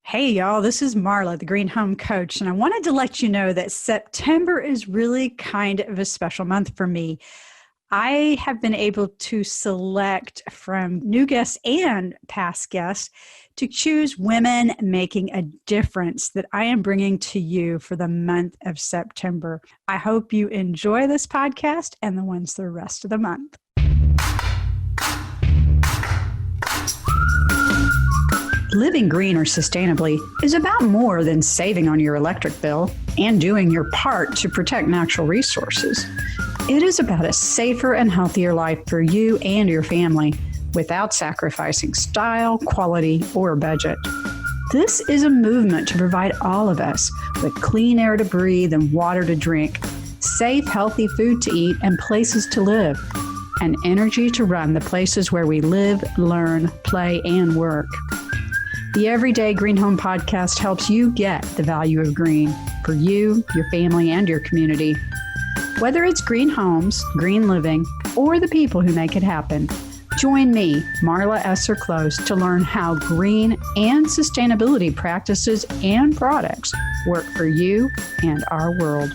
Hey, y'all, this is Marla, the Green Home Coach, and I wanted to let you know that September is really kind of a special month for me. I have been able to select from new guests and past guests to choose women making a difference that I am bringing to you for the month of September. I hope you enjoy this podcast and the ones the rest of the month. Living green or sustainably is about more than saving on your electric bill and doing your part to protect natural resources. It is about a safer and healthier life for you and your family without sacrificing style, quality, or budget. This is a movement to provide all of us with clean air to breathe and water to drink, safe, healthy food to eat, and places to live, and energy to run the places where we live, learn, play, and work. The Everyday Green Home Podcast helps you get the value of green for you, your family, and your community. Whether it's green homes, green living, or the people who make it happen, join me, Marla Esser Close, to learn how green and sustainability practices and products work for you and our world.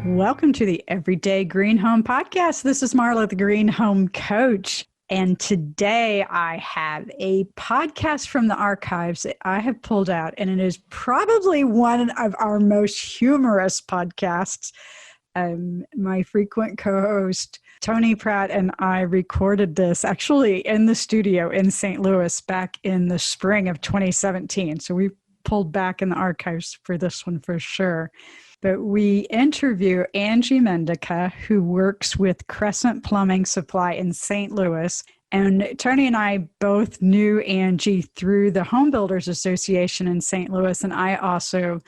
Welcome to the Everyday Green Home Podcast. This is Marla, the Green Home Coach. And today I have a podcast from the archives that I have pulled out, and it is probably one of our most humorous podcasts. My frequent co-host, Tony Pratte, and I recorded this actually in the studio in St. Louis back in the spring of 2017. So we pulled back in the archives for this one for sure. But we interview Angie Mendica, who works with Crescent Plumbing Supply in St. Louis. And Tony and I both knew Angie through the Homebuilders Association in St. Louis. And I also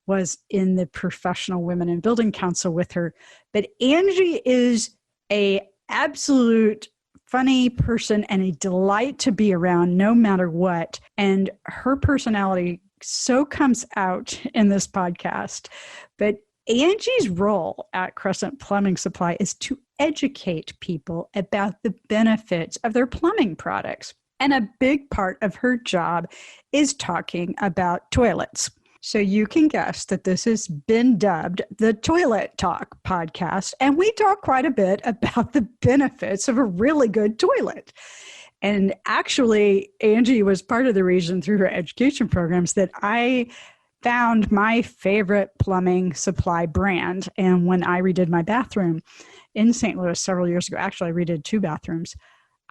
was in the Professional Women in Building Council with her. But Angie is an absolute funny person and a delight to be around no matter what. And her personality so comes out in this podcast. But Angie's role at Crescent Plumbing Supply is to educate people about the benefits of their plumbing products. And a big part of her job is talking about toilets. So you can guess that this has been dubbed the Toilet Talk podcast. And we talk quite a bit about the benefits of a really good toilet. And actually, Angie was part of the reason through her education programs that I found my favorite plumbing supply brand. And when I redid my bathroom in St. Louis several years ago, actually I redid 2 bathrooms,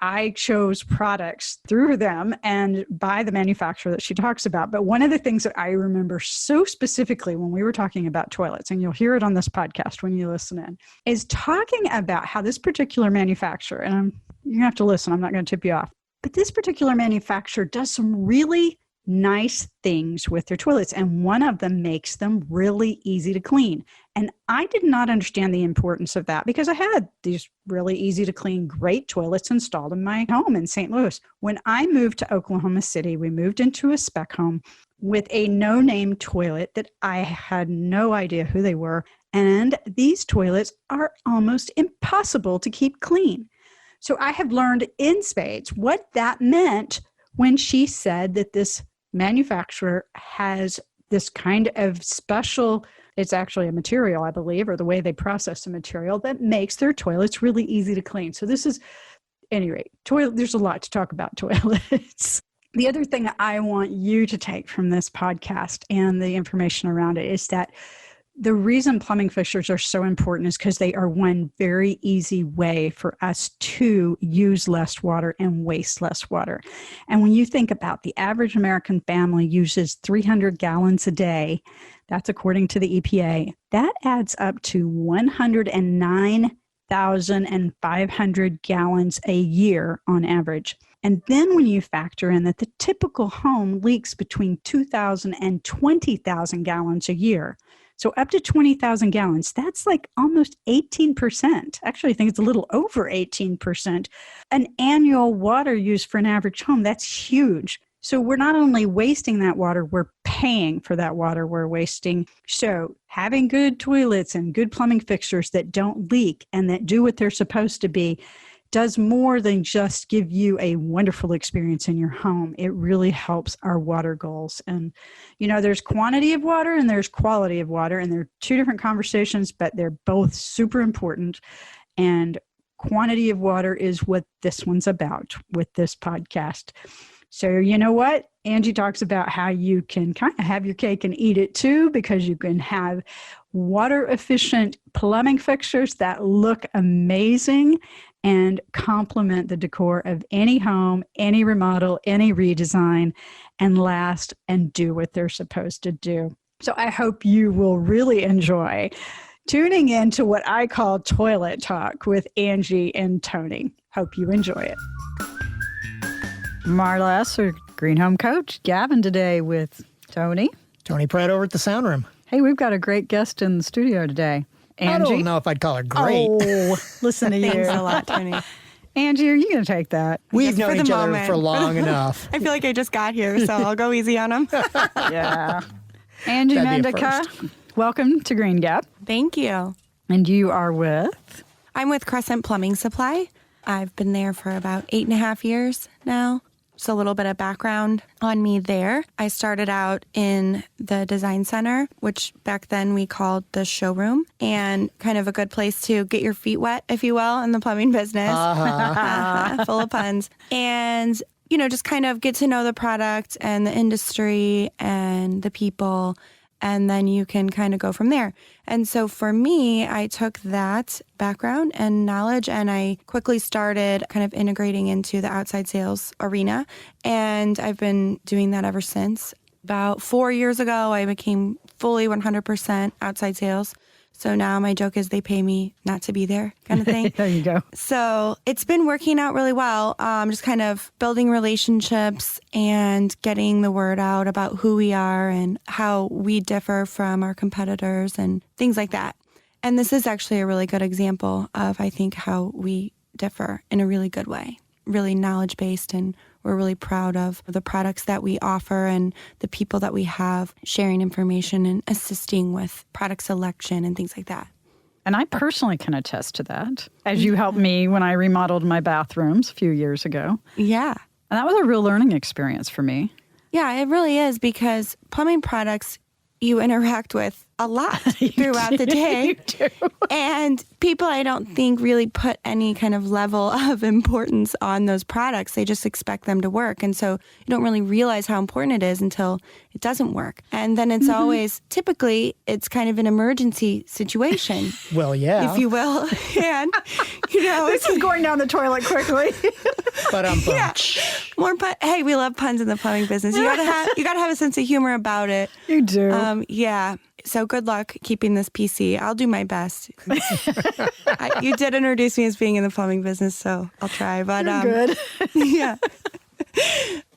I chose products through them and by the manufacturer that she talks about. But one of the things that I remember so specifically when we were talking about toilets, and you'll hear it on this podcast when you listen in, is talking about how this particular manufacturer, and you have to listen, I'm not going to tip you off, but this particular manufacturer does some really nice things with their toilets, and one of them makes them really easy to clean. And I did not understand the importance of that because I had these really easy to clean, great toilets installed in my home in St. Louis. When I moved to Oklahoma City, we moved into a spec home with a no-name toilet that I had no idea who they were. And these toilets are almost impossible to keep clean. So I have learned in spades what that meant when she said that this manufacturer has this kind of special, it's actually a material, I believe, or the way they process the material that makes their toilets really easy to clean. So this is, at any rate, there's a lot to talk about toilets. The other thing I want you to take from this podcast and the information around it is that the reason plumbing fixtures are so important is because they are one very easy way for us to use less water and waste less water. And when you think about the average American family uses 300 gallons a day, that's according to the EPA, that adds up to 109,500 gallons a year on average. And then when you factor in that the typical home leaks between 2,000 and 20,000 gallons a year, so up to 20,000 gallons, that's like almost 18%. Actually, I think it's a little over 18%. An annual water use for an average home, that's huge. So we're not only wasting that water, we're paying for that water we're wasting. So having good toilets and good plumbing fixtures that don't leak and that do what they're supposed to be does more than just give you a wonderful experience in your home. It really helps our water goals. And, there's quantity of water and there's quality of water, and they're two different conversations, but they're both super important. And quantity of water is what this one's about with this podcast. So you know what? Angie talks about how you can kind of have your cake and eat it too, because you can have water efficient plumbing fixtures that look amazing and complement the decor of any home, any remodel, any redesign, and last and do what they're supposed to do. So I hope you will really enjoy tuning in to what I call Toilet Talk with Angie and Tony. Hope you enjoy it. Marla Esser, Green Home Coach, Gavin today with Tony. Tony Pratte over at the sound room. Hey, we've got a great guest in the studio today. Angie. I don't know if I'd call her great. Oh, listen to you. Thanks a lot, Tony. Angie, are you going to take that? We've known each other for long enough. I feel like I just got here, so I'll go easy on him. Yeah. Angie Mendica, welcome to Green Gap. Thank you. And you are with? I'm with Crescent Plumbing Supply. I've been there for about 8.5 years now. So a little bit of background on me there. I started out in the design center, which back then we called the showroom, and kind of a good place to get your feet wet, if you will, in the plumbing business. Full of puns. And, just kind of get to know the product and the industry and the people, and then you can kind of go from there. And so for me, I took that background and knowledge and I quickly started kind of integrating into the outside sales arena. And I've been doing that ever since. About 4 years ago, I became fully 100% outside sales. So now my joke is they pay me not to be there kind of thing. There you go. So it's been working out really well. Just kind of building relationships and getting the word out about who we are and how we differ from our competitors and things like that. And this is actually a really good example of, I think, how we differ in a really good way, really knowledge-based, and we're really proud of the products that we offer and the people that we have sharing information and assisting with product selection and things like that. And I personally can attest to that, as you helped me when I remodeled my bathrooms a few years ago. Yeah. And that was a real learning experience for me. Yeah, it really is, because plumbing products you interact with a lot throughout the day. You do. And people, I don't think, really put any kind of level of importance on those products. They just expect them to work. And so you don't really realize how important it is until it doesn't work. And then it's always, typically, it's kind of an emergency situation. Well, yeah. If you will. And, This is going down the toilet quickly. But yeah. More hey, we love puns in the plumbing business. You gotta have a sense of humor about it. You do. Yeah. So good luck keeping this PC. I'll do my best. You did introduce me as being in the plumbing business, so I'll try. But good. Yeah.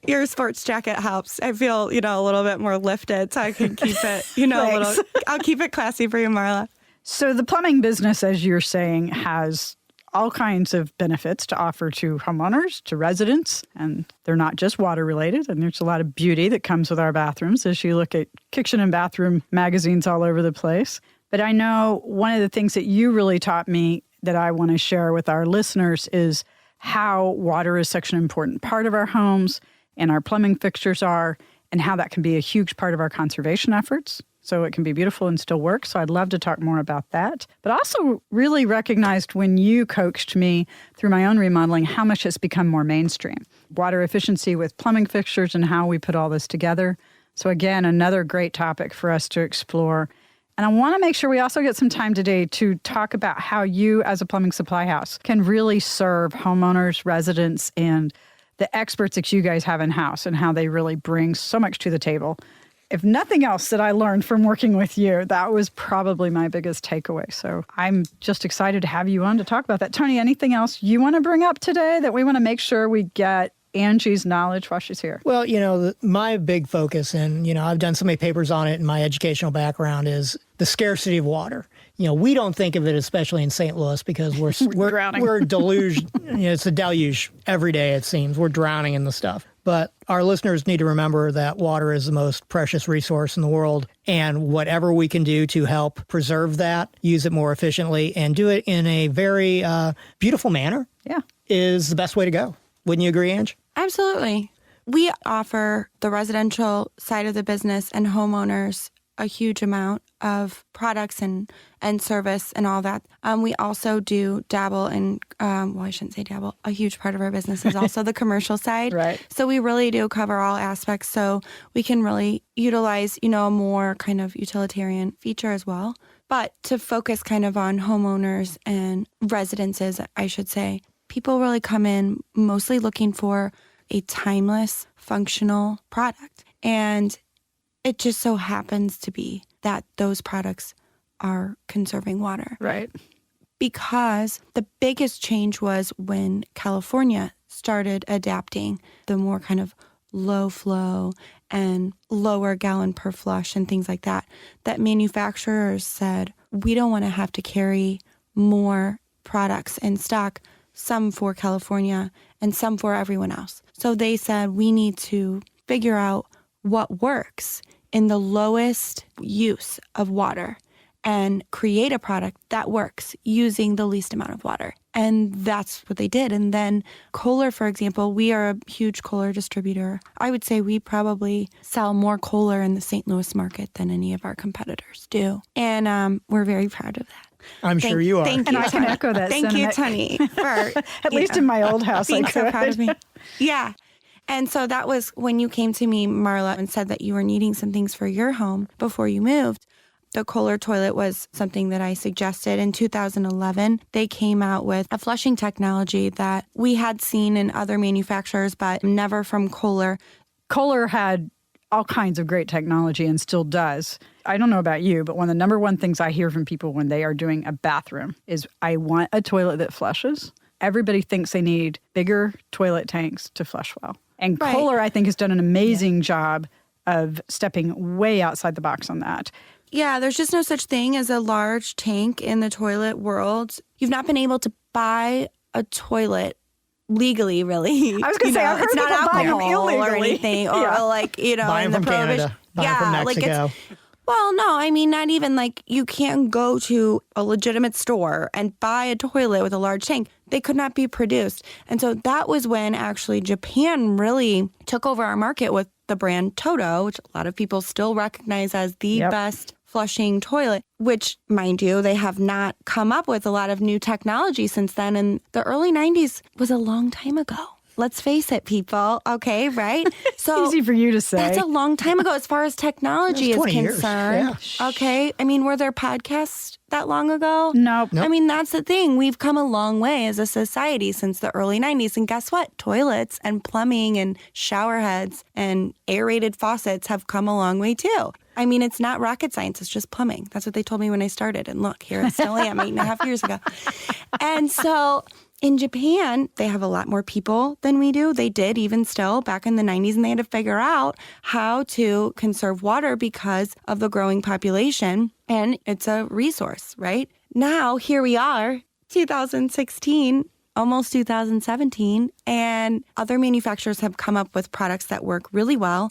Your sports jacket helps. I feel, a little bit more lifted, so I can keep it, a little. I'll keep it classy for you, Marla. So the plumbing business, as you're saying, has all kinds of benefits to offer to homeowners, to residents, and they're not just water related. And there's a lot of beauty that comes with our bathrooms as you look at kitchen and bathroom magazines all over the place. But I know one of the things that you really taught me that I want to share with our listeners is how water is such an important part of our homes and our plumbing fixtures are, and how that can be a huge part of our conservation efforts. So it can be beautiful and still work. So I'd love to talk more about that. But I also really recognized when you coached me through my own remodeling how much it's become more mainstream. Water efficiency with plumbing fixtures and how we put all this together. So again, another great topic for us to explore. And I want to make sure we also get some time today to talk about how you as a plumbing supply house can really serve homeowners, residents, and the experts that you guys have in-house and how they really bring so much to the table. If nothing else that I learned from working with you, that was probably my biggest takeaway. So I'm just excited to have you on to talk about that. Tony, anything else you want to bring up today that we want to make sure we get Angie's knowledge while she's here? Well, my big focus, and, I've done so many papers on it in my educational background, is the scarcity of water. We don't think of it, especially in St. Louis, because we're drowning. We're deluged. It's a deluge every day, it seems. We're drowning in the stuff. But our listeners need to remember that water is the most precious resource in the world. And whatever we can do to help preserve that, use it more efficiently, and do it in a very beautiful manner. Yeah. is the best way to go. Wouldn't you agree, Ange? Absolutely. We offer the residential side of the business and homeowners a huge amount of products and service and all that. We also do dabble in, well, I shouldn't say dabble. A huge part of our business is also the commercial side. Right. So we really do cover all aspects. So we can really utilize, a more kind of utilitarian feature as well. But to focus kind of on homeowners and residences, I should say, people really come in mostly looking for a timeless, functional product. And it just so happens to be that those products are conserving water. Right. Because the biggest change was when California started adapting the more kind of low flow and lower gallon per flush and things like that, that manufacturers said, we don't want to have to carry more products in stock, some for California and some for everyone else. So they said, we need to figure out what works in the lowest use of water and create a product that works using the least amount of water. And that's what they did. And then Kohler, for example, we are a huge Kohler distributor. I would say we probably sell more Kohler in the St. Louis market than any of our competitors do. And we're very proud of that. I'm sure you are. Thank you. And I can echo that Thank you, sentiment. Tony, for At least in my old house, being I so could. proud of me. Yeah. And so that was when you came to me, Marla, and said that you were needing some things for your home before you moved. The Kohler toilet was something that I suggested. In 2011, they came out with a flushing technology that we had seen in other manufacturers, but never from Kohler. Kohler had all kinds of great technology and still does. I don't know about you, but one of the number one things I hear from people when they are doing a bathroom is, I want a toilet that flushes. Everybody thinks they need bigger toilet tanks to flush well. And Right. Kohler, I think, has done an amazing job of stepping way outside the box on that. Yeah, there's just no such thing as a large tank in the toilet world. You've not been able to buy a toilet legally, really. I was going to say, I've heard it's not people buy them alcohol illegally. or anything, or Yeah. like, Buy in them the from prohibition. Canada. Buy them from Mexico. Well, no, I mean, not even like you can't go to a legitimate store and buy a toilet with a large tank. They could not be produced. And so that was when actually Japan really took over our market with the brand Toto, which a lot of people still recognize as the best flushing toilet, which, mind you, they have not come up with a lot of new technology since then. And the early 90s was a long time ago. Let's face it, people. Okay, right? So Easy for you to say. that's a long time ago as far as technology is 20 years, concerned. yeah. Okay. I mean, were there podcasts that long ago? Nope. I mean, that's the thing. We've come a long way as a society since the early 90s. And guess what? Toilets and plumbing and shower heads and aerated faucets have come a long way too. I mean, it's not rocket science. It's just plumbing. That's what they told me when I started. And look, here I still am 8.5 years ago. And so in Japan, they have a lot more people than we do. They did even still back in the 90s, and they had to figure out how to conserve water because of the growing population. And it's a resource, right? Now, here we are, 2016, almost 2017, and other manufacturers have come up with products that work really well.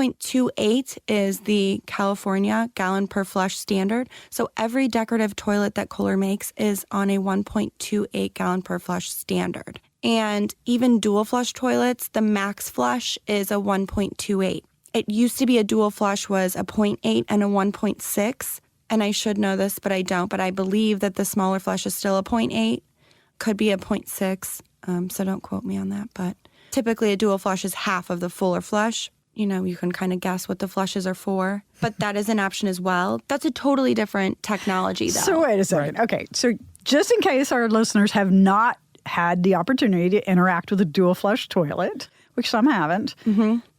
1.28 is the California gallon per flush standard. So every decorative toilet that Kohler makes is on a 1.28 gallon per flush standard. And even dual flush toilets, the max flush is a 1.28. It used to be a dual flush was a 0.8 and a 1.6. And I should know this, but I don't. But I believe that the smaller flush is still a 0.8. Could be a 0.6, so don't quote me on that. But typically a dual flush is half of the fuller flush. You know, you can kind of guess what the flushes are for, but that is an option as well. That's a totally different technology, though. So wait a second. Okay, so just in case our listeners have not had the opportunity to interact with a dual flush toilet, which some haven't,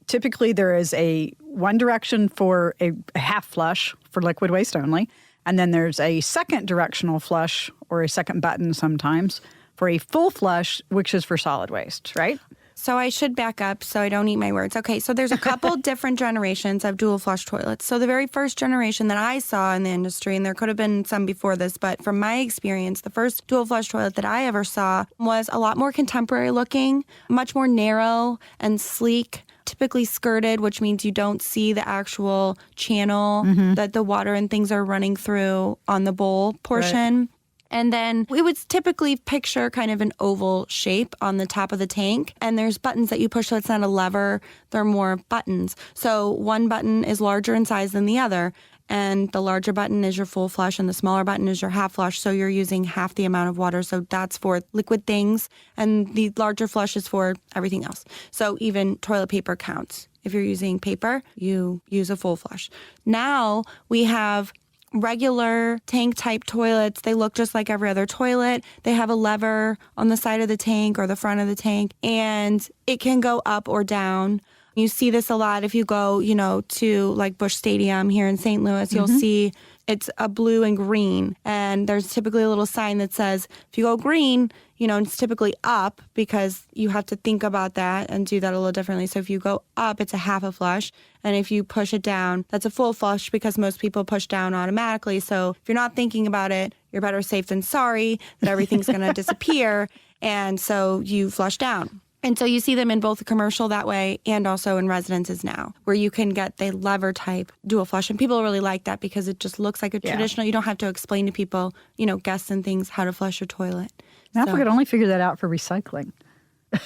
typically there is a one direction for a half flush for liquid waste only, and then there's a second directional flush or a second button sometimes for a full flush, which is for solid waste, right? So I should back up so I don't eat my words. Okay, so there's a couple different generations of dual flush toilets. So the very first generation that I saw in the industry, and there could have been some before this, but from my experience, the first dual flush toilet that I ever saw was a lot more contemporary looking, much more narrow and sleek, typically skirted, which means you don't see the actual channel that the water and things are running through on the bowl portion. Right. And then we would typically picture kind of an oval shape on the top of the tank. And there's buttons that you push, so it's not a lever. They're more buttons. So one button is larger in size than the other. And the larger button is your full flush and the smaller button is your half flush. So you're using half the amount of water. So that's for liquid things. And the larger flush is for everything else. So even toilet paper counts. If you're using paper, you use a full flush. Now we have regular tank type toilets. They look just like every other toilet. They have a lever on the side of the tank or the front of the tank, and it can go up or down. You see this a lot if you go, to like Busch Stadium here in St. Louis. You'll see it's a blue and green. And there's typically a little sign that says, if you go green, it's typically up because you have to think about that and do that a little differently. So if you go up, it's a half a flush. And if you push it down, that's a full flush because most people push down automatically. So if you're not thinking about it, you're better safe than sorry that everything's going to disappear. And so you flush down. And so you see them in both the commercial that way and also in residences now, where you can get the lever type dual flush. And people really like that because it just looks like a traditional. You don't have to explain to people, guests and things, how to flush your toilet. Now if we could only figure that out for recycling.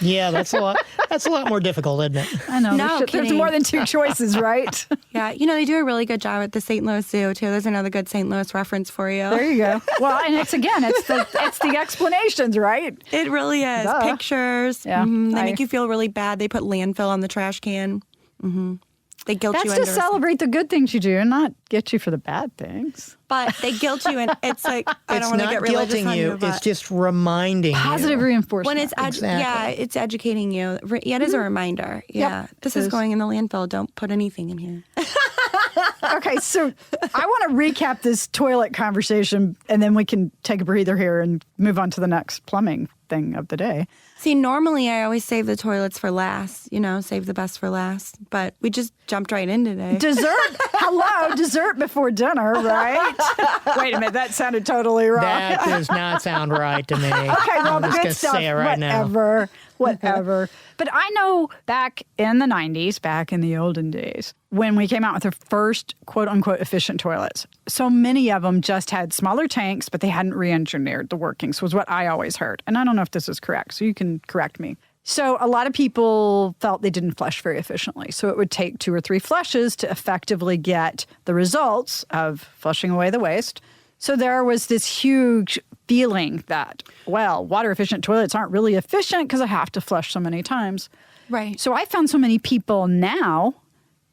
Yeah, that's a lot. That's a lot more difficult, isn't it? I know. No, there's more than two choices, right? Yeah, they do a really good job at the St. Louis Zoo, too. There's another good St. Louis reference for you. There you go. Well, and it's the explanations, right? It really is. Duh. Pictures. Yeah. They make you feel really bad. They put landfill on the trash can. They guilt you That's into to celebrate the good things you do and not get you for the bad things. But they guilt you, and it's like, I don't want to get religious guilting on you. It's just reminding Positive you. reinforcement. When it's it's educating you. Yeah, it is a reminder. Yeah, this is going in the landfill. Don't put anything in here. Okay, so I want to recap this toilet conversation, and then we can take a breather here and move on to the next plumbing thing of the day. See, normally I always save the toilets for last, save the best for last. But we just jumped right in today. Dessert? Hello, dessert before dinner, right? Wait a minute, that sounded totally wrong. That does not sound right to me. Okay, well, I'm the just good gonna stuff, say it right whatever. But I know back in the 90s, back in the olden days, when we came out with the first quote-unquote efficient toilets, so many of them just had smaller tanks, but they hadn't re-engineered the workings, was what I always heard. And I don't know if this is correct, so you can correct me. So a lot of people felt they didn't flush very efficiently. So it would take 2 or 3 flushes to effectively get the results of flushing away the waste. So there was this huge feeling that, well, water-efficient toilets aren't really efficient because I have to flush so many times. Right. So I found so many people now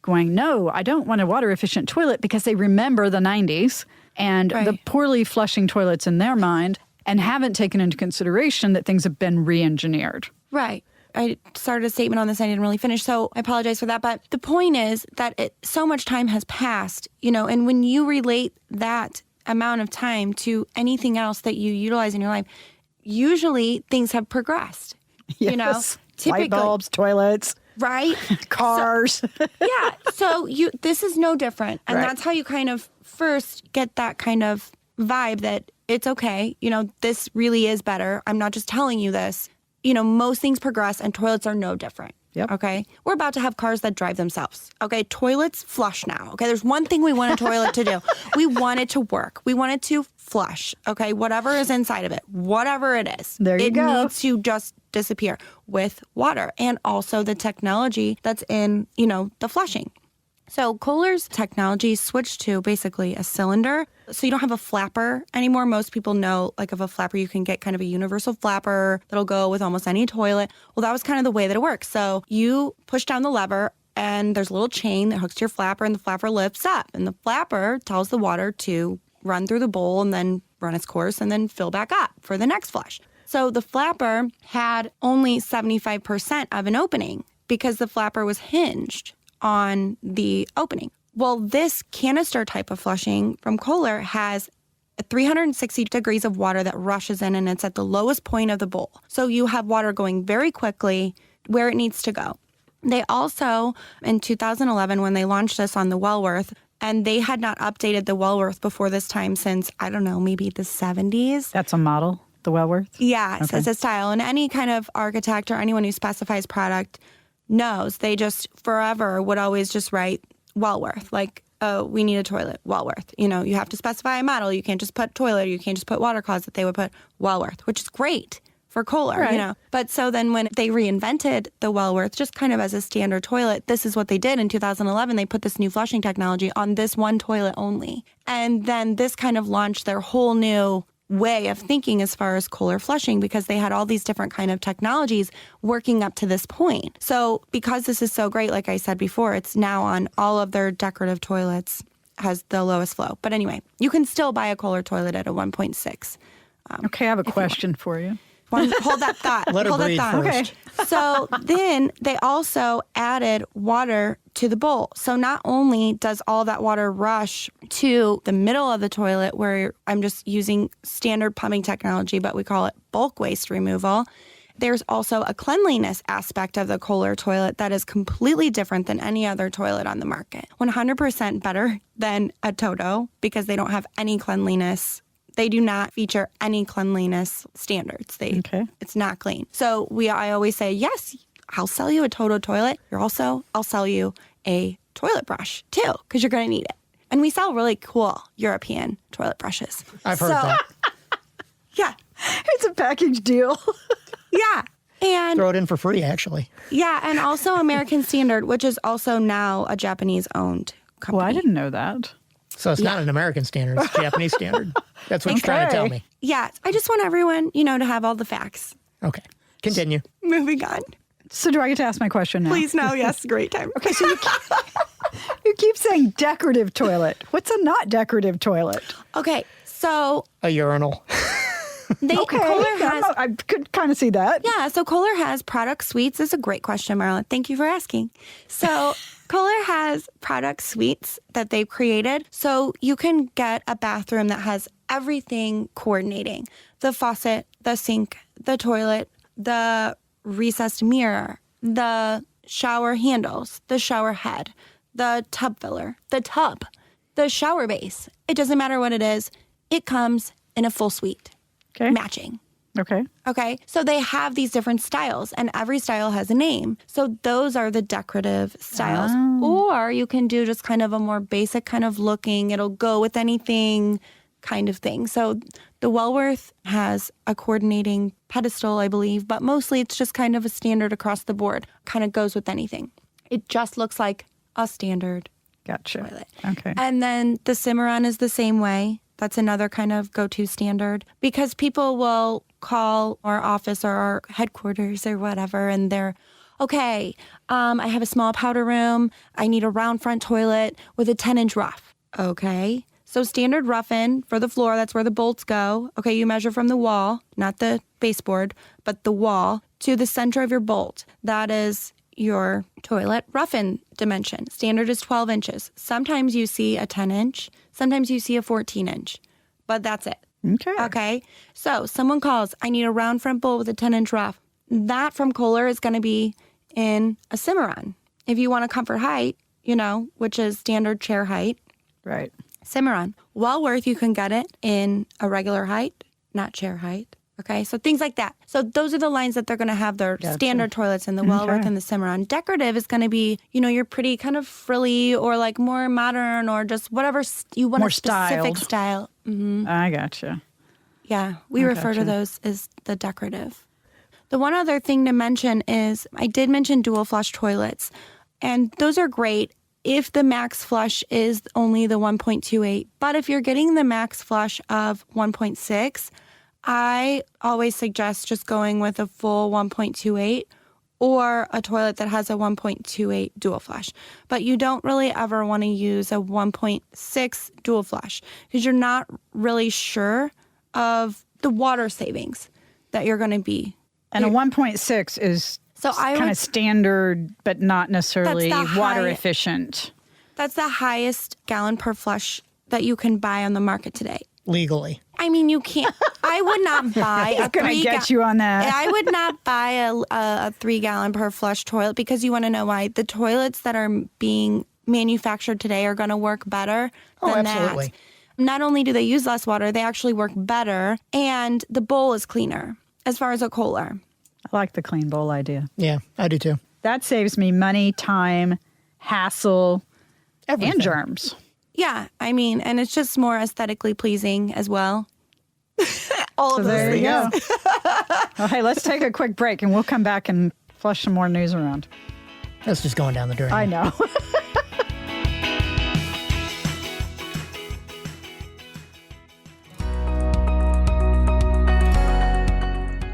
going, no, I don't want a water-efficient toilet because they remember the 90s and the poorly flushing toilets in their mind and haven't taken into consideration that things have been re-engineered. Right. I started a statement on this. I didn't really finish, so I apologize for that. But the point is that so much time has passed, and when you relate that amount of time to anything else that you utilize in your life, usually things have progressed. Yes. Typically, light bulbs, toilets, right? cars. Yeah. So this is no different. And that's how you kind of first get that kind of vibe that it's okay. This really is better. I'm not just telling you this. Most things progress and toilets are no different. Yep. Okay. We're about to have cars that drive themselves. Okay. Toilets flush now. Okay. There's one thing we want a toilet to do. We want it to work. We want it to flush. Okay. Whatever is inside of it, whatever it is, there you go. It needs to just disappear with water and also the technology that's in, the flushing. So Kohler's technology switched to basically a cylinder. So you don't have a flapper anymore. Most people know, like, of a flapper, you can get kind of a universal flapper that'll go with almost any toilet. Well, that was kind of the way that it works. So you push down the lever and there's a little chain that hooks to your flapper and the flapper lifts up. And the flapper tells the water to run through the bowl and then run its course and then fill back up for the next flush. So the flapper had only 75% of an opening because the flapper was hinged on the opening. Well, this canister type of flushing from Kohler has 360 degrees of water that rushes in, and it's at the lowest point of the bowl. So you have water going very quickly where it needs to go. They also, in 2011, when they launched this on the Wellworth, and they had not updated the Wellworth before this time since, I don't know, maybe the 70s. That's a model, the Wellworth? Yeah, it says a style. And any kind of architect or anyone who specifies product knows they just forever would always just write Wellworth. Like, oh, we need a toilet, Wellworth. You know, you have to specify a model. You can't just put toilet. You can't just put water closet. They would put Wellworth, which is great for Kohler, Right. you know. But so then when they reinvented the Wellworth, just kind of as a standard toilet, this is what they did in 2011. They put this new flushing technology on this one toilet only. And then this kind of launched their whole new way of thinking as far as Kohler flushing, because they had all these different kind of technologies working up to this point. So because this is so great, like I said before, it's now on all of their decorative toilets, has the lowest flow. But anyway, you can still buy a Kohler toilet at a 1.6. Okay, I have a question for you. Hold that thought. Let her Hold that breathe thought. first. Okay. So then they also added water to the bowl. So not only does all that water rush to the middle of the toilet, where I'm just using standard plumbing technology, but we call it bulk waste removal, there's also a cleanliness aspect of the Kohler toilet that is completely different than any other toilet on the market. 100% better than a Toto, because they don't have any cleanliness. They do not feature any cleanliness standards. It's not clean. So I always say, yes, I'll sell you a Toto toilet. I'll sell you a toilet brush too, because you're going to need it. And we sell really cool European toilet brushes. I've heard that. Yeah. It's a package deal. Yeah. And Throw it in for free, actually. yeah, and also American Standard, which is also now a Japanese-owned company. Well, I didn't know that. So it's not an American standard, it's a Japanese standard. That's what you're trying to tell me. Yeah, I just want everyone, to have all the facts. Okay. Continue. Moving on. So do I get to ask my question now? Please, no, yes, great time. Okay, so you keep saying decorative toilet. What's a not decorative toilet? Okay, so A urinal. Kohler has... I could kind of see that. Yeah, so Kohler has product suites. This is a great question, Marla. Thank you for asking. So Kohler has product suites that they've created. So you can get a bathroom that has everything coordinating. The faucet, the sink, the toilet, the recessed mirror, the shower handles, the shower head, the tub filler, the shower base. It doesn't matter what it is. It comes in a full suite. Okay. Matching. Okay. So they have these different styles, and every style has a name. So those are the decorative styles. Or you can do just kind of a more basic kind of looking, it'll go with anything kind of thing. So the Wellworth has a coordinating pedestal, I believe, but mostly it's just kind of a standard across the board. Kind of goes with anything. It just looks like a standard Gotcha. toilet. Okay. And then the Cimarron is the same way. That's another kind of go-to standard, because people will call our office or our headquarters or whatever, and they're, okay, I have a small powder room. I need a round front toilet with a 10-inch rough. Okay. So standard rough-in for the floor, that's where the bolts go. Okay, you measure from the wall, not the baseboard, but the wall, to the center of your bolt. That is your toilet rough-in dimension. Standard is 12 inches. Sometimes you see a 10-inch. Sometimes you see a 14-inch. But that's it. Okay. So someone calls, I need a round front bowl with a 10-inch rough. That from Kohler is going to be in a Cimarron. If you want a comfort height, which is standard chair height. Right. Cimarron. Wellworth, you can get it in a regular height, not chair height. Okay, so things like that. So those are the lines that they're going to have their standard toilets in, the Wellworth and the Cimarron. Decorative is going to be, your pretty kind of frilly or like more modern or just whatever you want, more a specific styled. style. Mm-hmm. I gotcha. Yeah, we refer to those as the decorative. The one other thing to mention is I did mention dual flush toilets, and those are great if the max flush is only the 1.28. But if you're getting the max flush of 1.6, I always suggest just going with a full 1.28 or a toilet that has a 1.28 dual flush. But you don't really ever want to use a 1.6 dual flush because you're not really sure of the water savings that you're going to be. And a 1.6 is kind of standard, but not necessarily water efficient. That's the highest gallon per flush that you can buy on the market today. Legally. I mean, you can't. I would not buy a 3 going to get you on that. I would not buy a 3 gallon per flush toilet because you want to know why. The toilets that are being manufactured today are going to work better than absolutely. that. Not only do they use less water, they actually work better, and the bowl is cleaner as far as a Kohler. I like the clean bowl idea. Yeah, I do too. That saves me money, time, hassle, Everything. and germs. Yeah, I mean, and it's just more aesthetically pleasing as well. All of those there you things. go. Well, hey, let's take a quick break and we'll come back and flush some more news around. That's just going down the drain. I know.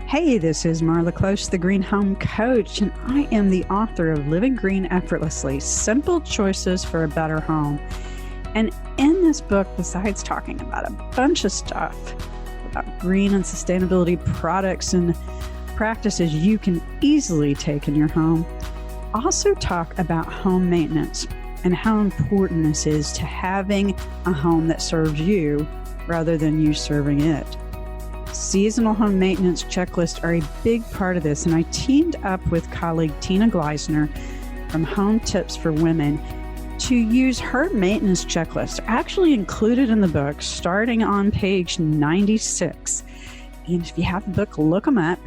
Hey, this is Marla Close, the Green Home Coach, and I am the author of Living Green Effortlessly, Simple Choices for a Better Home. And in this book, besides talking about a bunch of stuff about green and sustainability products and practices you can easily take in your home, also talk about home maintenance and how important this is to having a home that serves you rather than you serving it. Seasonal home maintenance checklists are a big part of this, and I teamed up with colleague Tina Gleisner from Home Tips for Women to use her maintenance checklist, actually included in the book, starting on page 96. And if you have the book, look them up.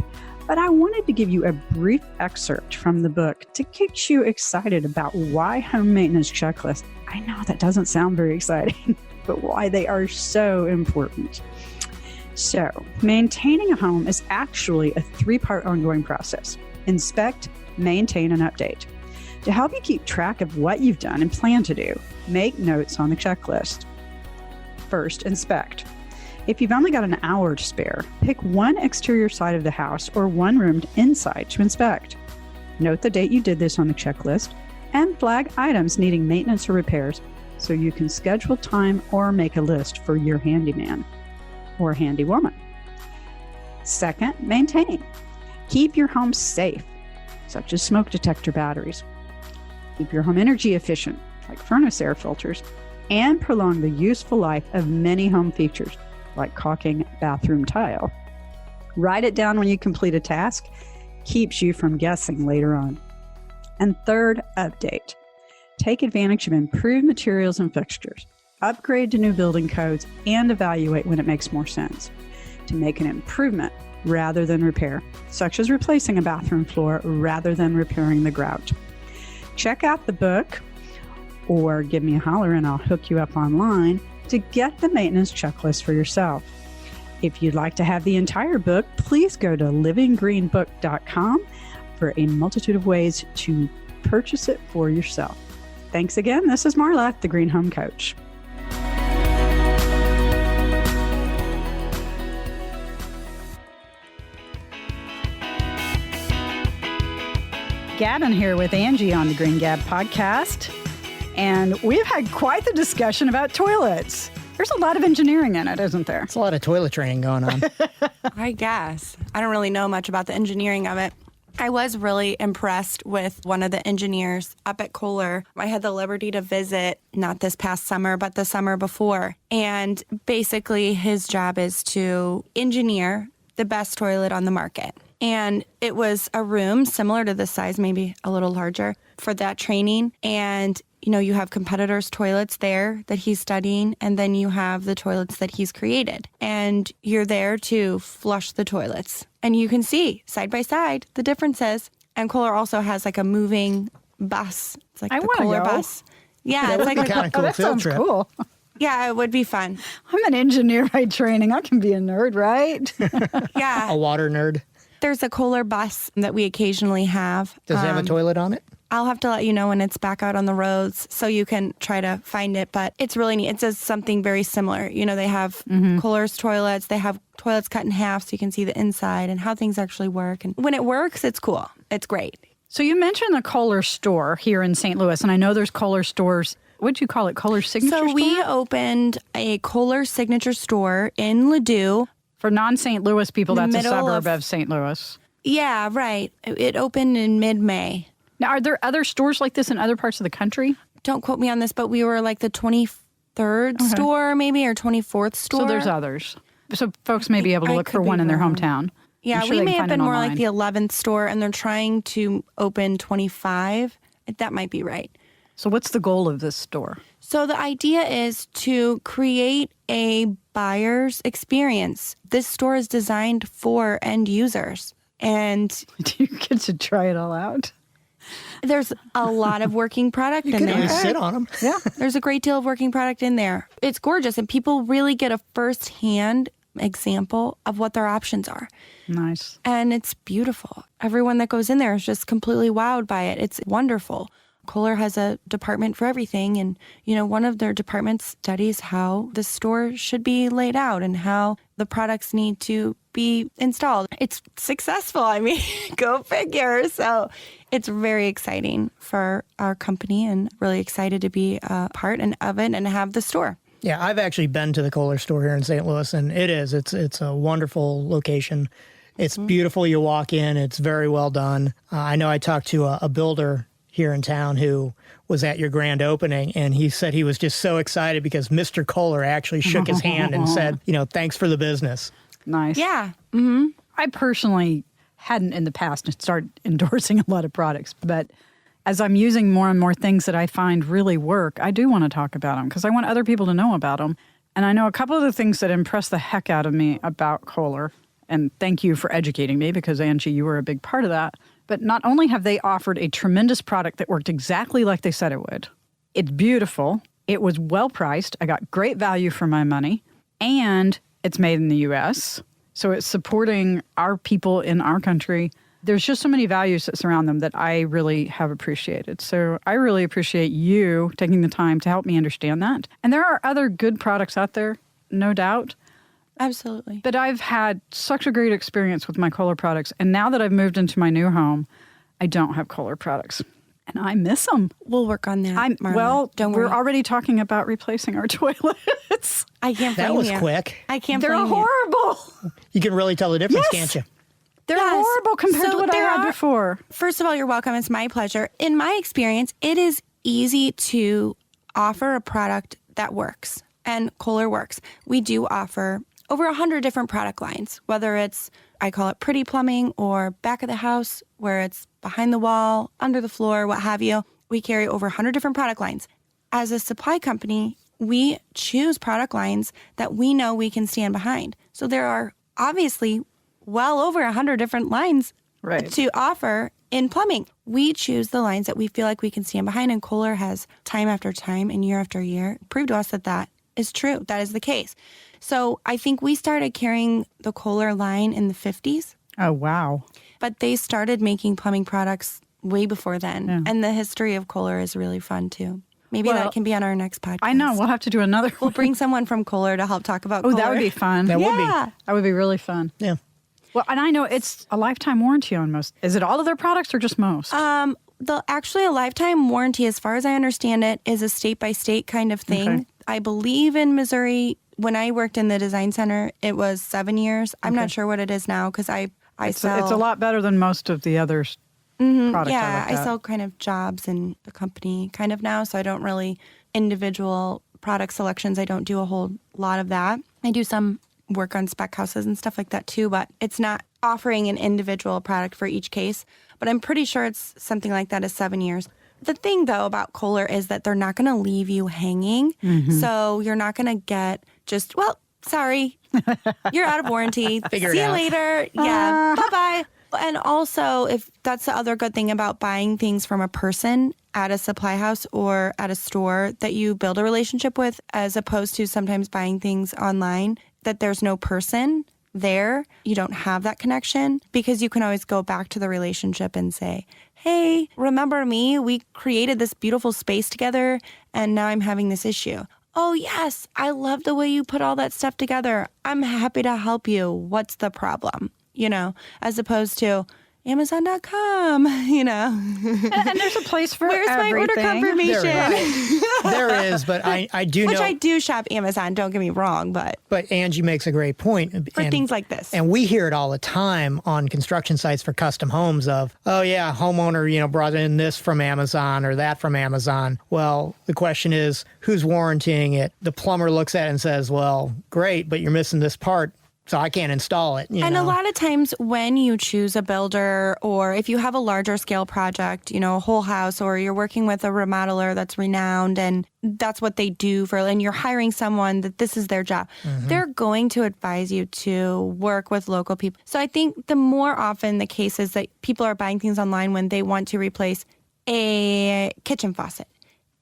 But I wanted to give you a brief excerpt from the book to get you excited about why home maintenance checklists, I know that doesn't sound very exciting, but why they are so important. So, maintaining a home is actually a 3-part ongoing process: inspect, maintain, and update. To help you keep track of what you've done and plan to do, make notes on the checklist. First, inspect. If you've only got an hour to spare, pick one exterior side of the house or one room inside to inspect. Note the date you did this on the checklist and flag items needing maintenance or repairs so you can schedule time or make a list for your handyman or handywoman. Second, maintain. Keep your home safe, such as smoke detector batteries. Keep your home energy efficient, like furnace air filters, and prolong the useful life of many home features, like caulking bathroom tile. Write it down when you complete a task, keeps you from guessing later on. And third, update. Take advantage of improved materials and fixtures. Upgrade to new building codes and evaluate when it makes more sense to make an improvement rather than repair, such as replacing a bathroom floor rather than repairing the grout. Check out the book or give me a holler and I'll hook you up online to get the maintenance checklist for yourself. If you'd like to have the entire book, please go to livinggreenbook.com for a multitude of ways to purchase it for yourself. Thanks again. This is Marla, the Green Home Coach. Gavin here with Angie on the Green Gab podcast. And we've had quite the discussion about toilets. There's a lot of engineering in it, isn't there? It's a lot of toilet training going on. I guess. I don't really know much about the engineering of it. I was really impressed with one of the engineers up at Kohler. I had the liberty to visit, not this past summer, but the summer before. And basically his job is to engineer the best toilet on the market. And it was a room similar to this size, maybe a little larger, for that training. And, you know, you have competitors' toilets there that he's studying, and then you have the toilets that he's created. And you're there to flush the toilets. And you can see side by side the differences. And Kohler also has like a moving bus. It's like the Kohler bus. Yeah, it's like a kind of cool that field sounds trip. cool. Yeah, it would be fun. I'm an engineer by training. I can be a nerd, right? Yeah. A water nerd. There's a Kohler bus that we occasionally have. Does it have a toilet on it? I'll have to let you know when it's back out on the roads so you can try to find it. But it's really neat. It does something very similar. You know, they have Kohler's toilets. They have toilets cut in half so you can see the inside and how things actually work. And when it works, it's cool. It's great. So you mentioned the Kohler store here in St. Louis, and I know there's Kohler stores. What'd you call it? Kohler Signature Store? So we opened a Kohler Signature Store in Ladue. For non-St. Louis people, that's a middle suburb of St. Louis. Yeah, right. It opened in mid-May. Now, are there other stores like this in other parts of the country? Don't quote me on this, but we were like the 23rd store maybe, or 24th store. So there's others. So folks may be able to look for one in their hometown. Yeah, I'm sure we they may can have find been it more online. like the 11th store, and they're trying to open 25. That might be right. So what's the goal of this store? So the idea is to create a buyer's experience. This store is designed for end users. And Do you get to try it all out? There's a lot of working product in You there. can sit on them. Yeah. There's a great deal of working product in there. It's gorgeous, and people really get a firsthand example of what their options are. Nice. And it's beautiful. Everyone that goes in there is just completely wowed by it. It's wonderful. Kohler has a department for everything. And, one of their departments studies how the store should be laid out and how the products need to be installed. It's successful. I mean, go figure. So it's very exciting for our company and really excited to be a part of it and have the store. Yeah, I've actually been to the Kohler store here in St. Louis, and it's a wonderful location. It's beautiful. You walk in, it's very well done. I know I talked to a builder here in town who was at your grand opening, and he said he was just so excited because Mr. Kohler actually shook his hand and said, thanks for the business. Nice. Yeah. I personally hadn't in the past started endorsing a lot of products, but as I'm using more and more things that I find really work, I do want to talk about them because I want other people to know about them. And I know a couple of the things that impress the heck out of me about Kohler, and thank you for educating me because, Angie, you were a big part of that. But not only have they offered a tremendous product that worked exactly like they said it would, it's beautiful, it was well priced, I got great value for my money, and it's made in the U.S., so it's supporting our people in our country. There's just so many values that surround them that I really have appreciated. So I really appreciate you taking the time to help me understand that. And there are other good products out there, no doubt. Absolutely. But I've had such a great experience with my Kohler products. And now that I've moved into my new home, I don't have Kohler products. And I miss them. We'll work on that, Marla. Don't worry. We're already talking about replacing our toilets. I can't blame That was you. quick. I can't They're blame you. horrible. You can really tell the difference, Yes. can't you? They're Yes. horrible compared So to what I there had are- before. First of all, you're welcome. It's my pleasure. In my experience, it is easy to offer a product that works, and Kohler works. We do offer over 100 different product lines, whether it's, I call it pretty plumbing, or back of the house, where it's behind the wall, under the floor, what have you. We carry over 100 different product lines. As a supply company, we choose product lines that we know we can stand behind. So there are obviously well over 100 different lines Right. to offer in plumbing. We choose the lines that we feel like we can stand behind, and Kohler has time after time and year after year proved to us that that is true. That is the case. So I think we started carrying the Kohler line in the 50s, Oh, wow. but they started making plumbing products way before then. Yeah. And the history of Kohler is really fun too. Maybe Well, that can be on our next podcast. I know. We'll have to do another We'll one. bring someone from Kohler to help talk about Oh, Kohler. that would be fun. That would be. Yeah. That would be really fun. Yeah. Well, and I know it's a lifetime warranty on most. Is it all of their products or just most? Actually, a lifetime warranty, as far as I understand it, is a state-by-state kind of thing. Okay. I believe in Missouri, when I worked in the design center, it was 7 years. I'm not sure what it is now because I sell... It's a lot better than most of the others. Products Yeah, I looked at. sell kind of jobs in the company kind of now, so I don't really individual product selections. I don't do a whole lot of that. I do some work on spec houses and stuff like that too, but it's not offering an individual product for each case. But I'm pretty sure it's something like that is 7 years. The thing, though, about Kohler is that they're not going to leave you hanging. So you're not going to get just, well, sorry, you're out of warranty. Figure it See you out. later. Yeah, bye-bye. And also, if that's the other good thing about buying things from a person at a supply house or at a store that you build a relationship with, as opposed to sometimes buying things online, that there's no person there, you don't have that connection, because you can always go back to the relationship and say, hey, remember me? We created this beautiful space together, and now I'm having this issue. Oh, yes, I love the way you put all that stuff together. I'm happy to help you. What's the problem? As opposed to Amazon.com, And there's a place for Where's my order everything. confirmation? There is, but I do Which know. I do shop Amazon, don't get me wrong, but But Angie makes a great point. for things like this. And we hear it all the time on construction sites for custom homes of, oh yeah, homeowner, brought in this from Amazon or that from Amazon. Well, the question is, who's warranting it? The plumber looks at it and says, well, great, but you're missing this part, so I can't install it. And a lot of times when you choose a builder, or if you have a larger scale project, a whole house, or you're working with a remodeler that's renowned and that's what they do and you're hiring someone that this is their job, they're going to advise you to work with local people. So I think the more often the case is that people are buying things online when they want to replace a kitchen faucet,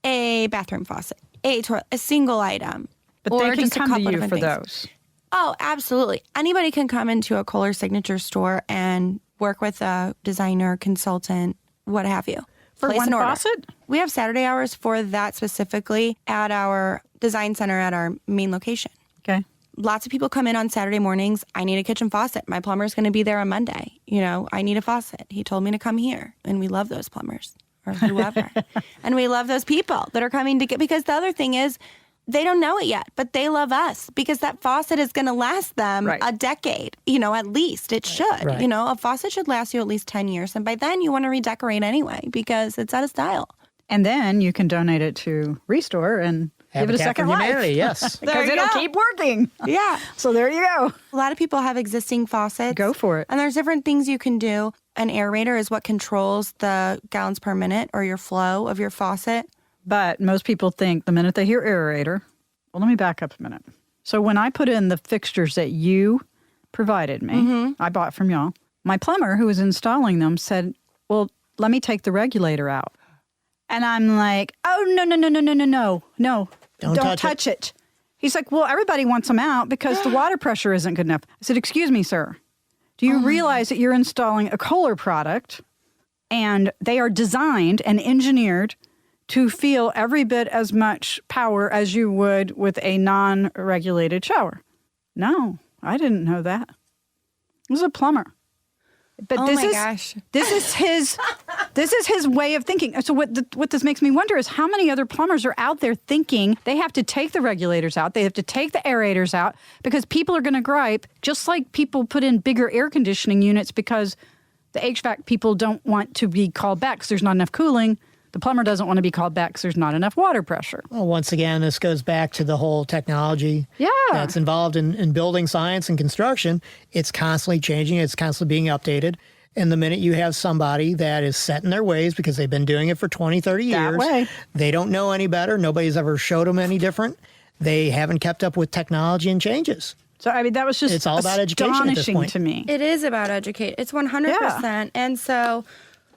a bathroom faucet, a toilet, a single item. But or they can just a come to couple you for different things. those. Oh, absolutely. Anybody can come into a Kohler Signature store and work with a designer, consultant, what have you. For Place one an order. faucet? We have Saturday hours for that specifically at our design center at our main location. Okay. Lots of people come in on Saturday mornings. I need a kitchen faucet. My plumber's going to be there on Monday. You know, I need a faucet. He told me to come here. And we love those plumbers or whoever. And we love those people that are coming to get, because the other thing is, they don't know it yet, but they love us because that faucet is going to last them a decade, you know, at least it should. Right. You know, a faucet should last you at least 10 years. And by then you want to redecorate anyway because it's out of style. And then you can donate it to Restore and give it a second life. Humanity, yes. Because it'll keep working. Yeah. So there you go. A lot of people have existing faucets. Go for it. And there's different things you can do. An aerator is what controls the gallons per minute or your flow of your faucet. But most people think the minute they hear aerator, well, let me back up a minute. So when I put in the fixtures that you provided me, I bought from y'all, my plumber who was installing them said, well, let me take the regulator out. And I'm like, oh, no, don't touch it. He's like, well, everybody wants them out because the water pressure isn't good enough. I said, excuse me, sir. Do you realize that you're installing a Kohler product and they are designed and engineered to feel every bit as much power as you would with a non-regulated shower? No, I didn't know that. He was a plumber. But gosh. This is his way of thinking. So what this makes me wonder is how many other plumbers are out there thinking they have to take the regulators out, they have to take the aerators out because people are going to gripe, just like people put in bigger air conditioning units because the HVAC people don't want to be called back because there's not enough cooling. The plumber doesn't want to be called back because there's not enough water pressure. Well, once again, this goes back to the whole technology that's involved in building science and construction. It's constantly changing. It's constantly being updated. And the minute you have somebody that is set in their ways because they've been doing it for 20, 30 years, they don't know any better. Nobody's ever showed them any different. They haven't kept up with technology and changes. So, I mean, that was just it's all about education at this astonishing point. to me. It is about educate. It's 100%. Yeah. And so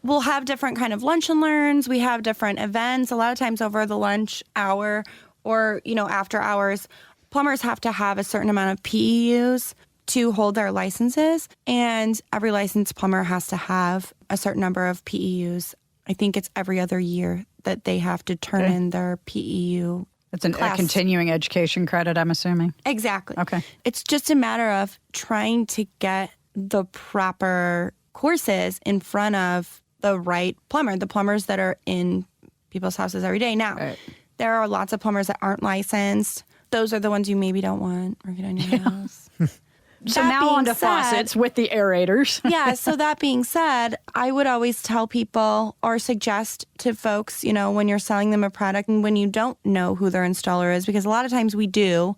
we'll have different kind of lunch and learns. We have different events. A lot of times over the lunch hour or, you know, after hours, plumbers have to have a certain amount of PEUs to hold their licenses. And every licensed plumber has to have a certain number of PEUs. I think it's every other year that they have to turn in their PEU. It's a continuing education credit, I'm assuming. Exactly. Okay. It's just a matter of trying to get the proper courses in front of the right plumber, the plumbers that are in people's houses every day. Now, there are lots of plumbers that aren't licensed. Those are the ones you maybe don't want working on your house. So now on to faucets with the aerators. Yeah, so that being said, I would always tell people or suggest to folks, you know, when you're selling them a product and when you don't know who their installer is, because a lot of times we do,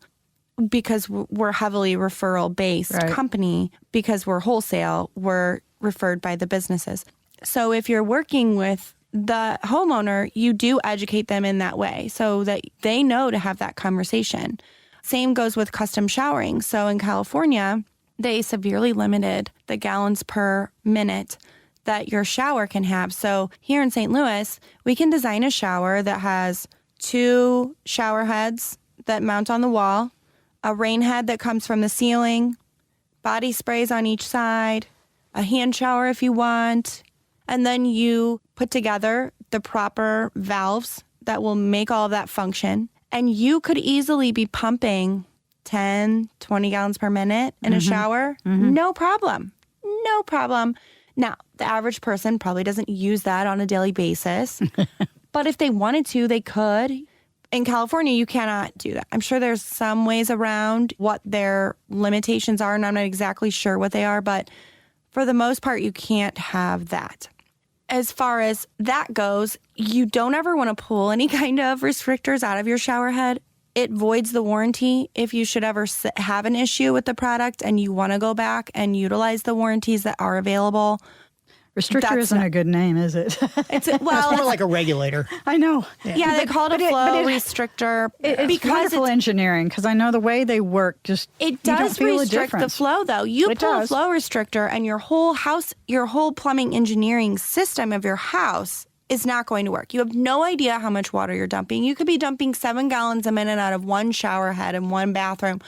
because we're heavily referral-based company, because we're wholesale, we're referred by the businesses. So if you're working with the homeowner, you do educate them in that way so that they know to have that conversation. Same goes with custom showering. So in California, they severely limited the gallons per minute that your shower can have. So here in St. Louis, we can design a shower that has 2 shower heads that mount on the wall, a rain head that comes from the ceiling, body sprays on each side, a hand shower if you want, and then you put together the proper valves that will make all of that function. And you could easily be pumping 10, 20 gallons per minute in a shower. No problem. No problem. Now, the average person probably doesn't use that on a daily basis. But if they wanted to, they could. In California, you cannot do that. I'm sure there's some ways around what their limitations are, and I'm not exactly sure what they are. But for the most part, you can't have that. As far as that goes, you don't ever want to pull any kind of restrictors out of your shower head. It voids the warranty if you should ever have an issue with the product and you want to go back and utilize the warranties that are available. Restrictor isn't a good name, is it? It's more like a regulator. I know. Yeah, they call it a flow restrictor. It's wonderful engineering because I know the way they work just it does restrict the flow, though. You pull a flow restrictor and your whole house, your whole plumbing engineering system of your house is not going to work. You have no idea how much water you're dumping. You could be dumping 7 gallons a minute out of one shower head in one bathroom.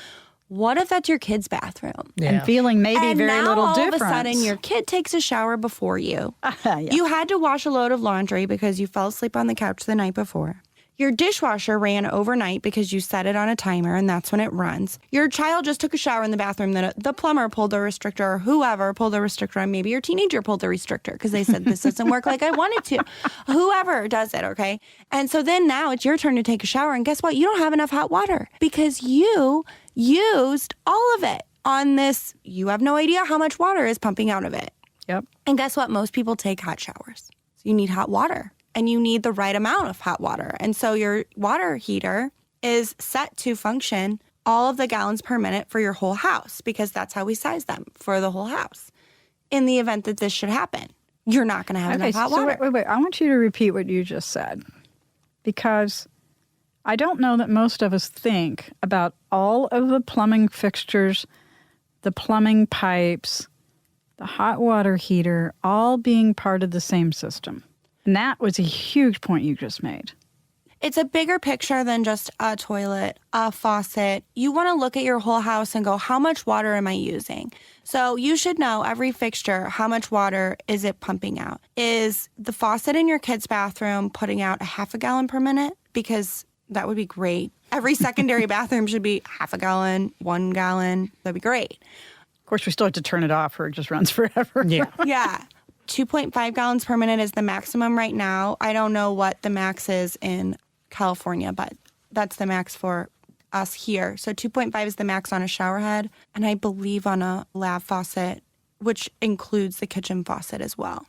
What if that's your kid's bathroom? Yeah. And feeling maybe very little difference. And now all of a sudden your kid takes a shower before you. Yeah. You had to wash a load of laundry because you fell asleep on the couch the night before. Your dishwasher ran overnight because you set it on a timer and that's when it runs. Your child just took a shower in the bathroom. Then the plumber pulled the restrictor or whoever pulled the restrictor on. Maybe your teenager pulled the restrictor because they said this doesn't work like I want it to. Whoever does it, okay? And so then now it's your turn to take a shower. And guess what? You don't have enough hot water because you used all of it on this. You have no idea how much water is pumping out of it. Yep. And guess what? Most people take hot showers. So you need hot water. And you need the right amount of hot water. And so your water heater is set to function all of the gallons per minute for your whole house because that's how we size them for the whole house. In the event that this should happen, you're not going to have enough hot water. Wait. I want you to repeat what you just said because I don't know that most of us think about all of the plumbing fixtures, the plumbing pipes, the hot water heater, all being part of the same system. And that was a huge point you just made. It's a bigger picture than just a toilet, a faucet. You want to look at your whole house and go, how much water am I using? So you should know every fixture, how much water is it pumping out? Is the faucet in your kid's bathroom putting out a half a gallon per minute? Because that would be great. Every secondary bathroom should be half a gallon, 1 gallon. That'd be great. Of course, we still have to turn it off or it just runs forever. Yeah. Yeah. 2.5 gallons per minute is the maximum right now. I don't know what the max is in California, but that's the max for us here. So 2.5 is the max on a shower head, and I believe on a lab faucet, which includes the kitchen faucet as well.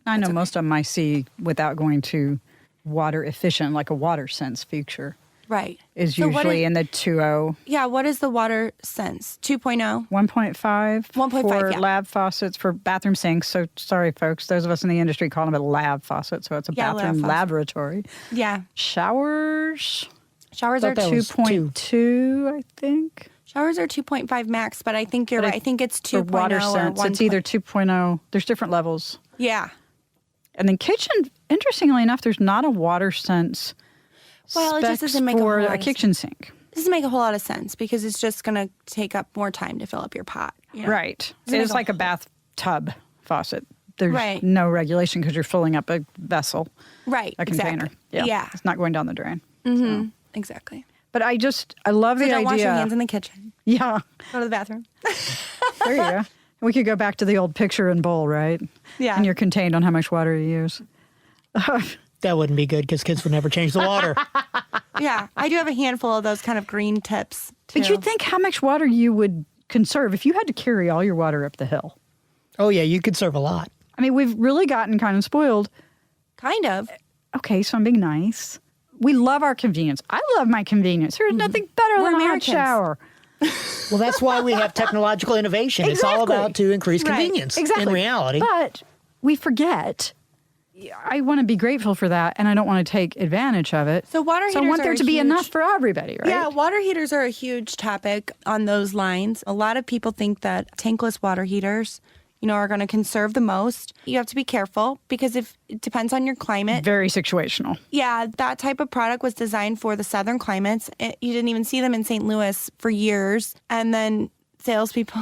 I know most of them I see without going to water efficient, like a water sense feature. Right. Is usually in the 2.0. Yeah, what is the water sense? 2.0? 1.5. 1.5, for yeah. lab faucets for bathroom sinks. So sorry, folks. Those of us in the industry call them a lab faucet. So it's a bathroom laboratory. Yeah. Showers Showers are 2.2, I think. Showers are 2.5 max, but I think you're right. I think it's 2.0 for water sense. It's either 2.0. There's different levels. Yeah. And then kitchen, interestingly enough, there's not a water sense it just doesn't make for a kitchen sink. It doesn't make a whole lot of sense because it's just going to take up more time to fill up your pot. You know? Right. It's like a bathtub faucet. There's no regulation because you're filling up a vessel. Right. A container. Exactly. Yeah. It's not going down the drain. Mm-hmm. So. Exactly. But I love the idea. Don't wash your hands in the kitchen. Yeah. Go to the bathroom. There you go. We could go back to the old picture and bowl, right? Yeah. And you're contained on how much water you use. That wouldn't be good because kids would never change the water. Yeah. I do have a handful of those kind of green tips, too. But you think how much water you would conserve if you had to carry all your water up the hill? Oh, yeah. You could serve a lot. I mean, we've really gotten kind of spoiled. Kind of. Okay, so I'm being nice. We love our convenience. I love my convenience. There's nothing better than a hot shower. Well, that's why we have technological innovation. Exactly. It's all about to increase convenience exactly. in reality. But we forget. I want to be grateful for that, and I don't want to take advantage of it. So water heaters I want there to be huge... enough for everybody, right? Yeah, water heaters are a huge topic on those lines. A lot of people think that tankless water heaters, are going to conserve the most. You have to be careful because it depends on your climate. Very situational. Yeah, that type of product was designed for the southern climates. You didn't even see them in St. Louis for years. And then salespeople,